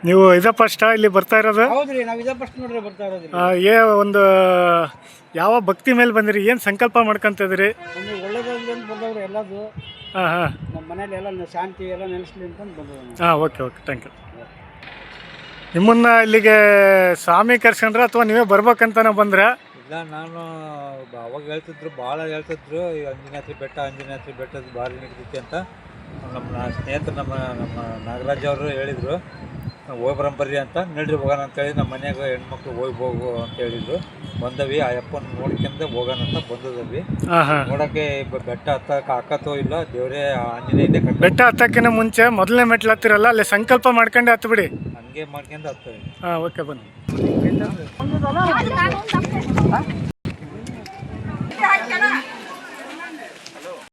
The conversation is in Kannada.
ನೀವು ಇದ ಫಸ್ಟ್ ಇಲ್ಲಿ ಬರ್ತಾ ಇರೋದು? ಹೌದ್ರಿ, ನಾವು ಇದ ಫಸ್ಟ್ ನೋಡ್ರಿ ಬರ್ತಾ ಇರೋದ್ರಿ. ಒಂದು ಯಾವ ಭಕ್ತಿ ಮೇಲೆ ಬಂದಿರಿ? ಏನು ಸಂಕಲ್ಪ ಮಾಡ್ಕೊಂತಿದ್ರಿ? ನಮಗೆ ಒಳ್ಳೇದಾಗಲಿ ಅಂತ ಬಂದವ್ರು ಎಲ್ಲದು. ಹಾಂ ನಮ್ಮ ಮನೇಲಿ ಎಲ್ಲ ಶಾಂತಿ ಎಲ್ಲ ನೆಲೆಸಲಿ ಅಂತ ಬಂದವ್ರು. Okay thank you. ನಿಮ್ಮನ್ನ ಇಲ್ಲಿಗೆ ಸ್ವಾಮಿ ಕರ್ಸ್ಕೊಂಡ್ರ ಅಥವಾ ನೀವೇ ಬರ್ಬೇಕಂತಾನೆ ಬಂದ್ರೆ? ಇಲ್ಲ, ನಾನು ಅವಾಗ ಹೇಳ್ತಿದ್ರು, ಭಾಳ ಹೇಳ್ತಿದ್ರು, ಈ ಅಂಜನಾದ್ರಿ ಬೆಟ್ಟದ ಭಾರಿ ನಡೀತೈತಿ ಅಂತ. ನಮ್ಮ ಸ್ನೇಹಿತರು ನಮ್ಮ ನಾಗರಾಜ್ ಅವರು ಹೇಳಿದರು, ಹೋಗಿ ಬರಂಬರ್ರಿ ಅಂತ. ನಡ್ರಿ ಹೋಗೋಣ ಅಂತೇಳಿ ನಮ್ಮ ಮನ್ಯಾಗ ಹೆಣ್ಮಕ್ಳು ಹೋಗು ಅಂತ ಹೇಳಿದ್ರು. ಬಂದವಿ, ಆ ಅಪ್ಪನ ನೋಡ್ಕೊಂಡು ಹೋಗೋಣ ಅಂತ ಬಂದದವಿ. ನೋಡೋಕ್ಕೆ ಬೆಟ್ಟ ಹತ್ತೋ ಇಲ್ಲ, ದೇವರೇ ಆಂಜನೇಯನೇ ಕಟ್ಟ. ಬೆಟ್ಟ ಹತ್ತಕ್ಕಿಂತ ಮುಂಚೆ ಮೊದಲನೇ ಮೆಟ್ಲು ಹತ್ತಿರಲ್ಲ, ಅಲ್ಲಿ ಸಂಕಲ್ಪ ಮಾಡ್ಕೊಂಡೆ ಹತ್ತು ಬಿಡಿ. ಹಂಗೆ ಮಾಡ್ಕೊಂಡು ಹತ್ತವಿ. ಓಕೆ ಬನ್ನಿ.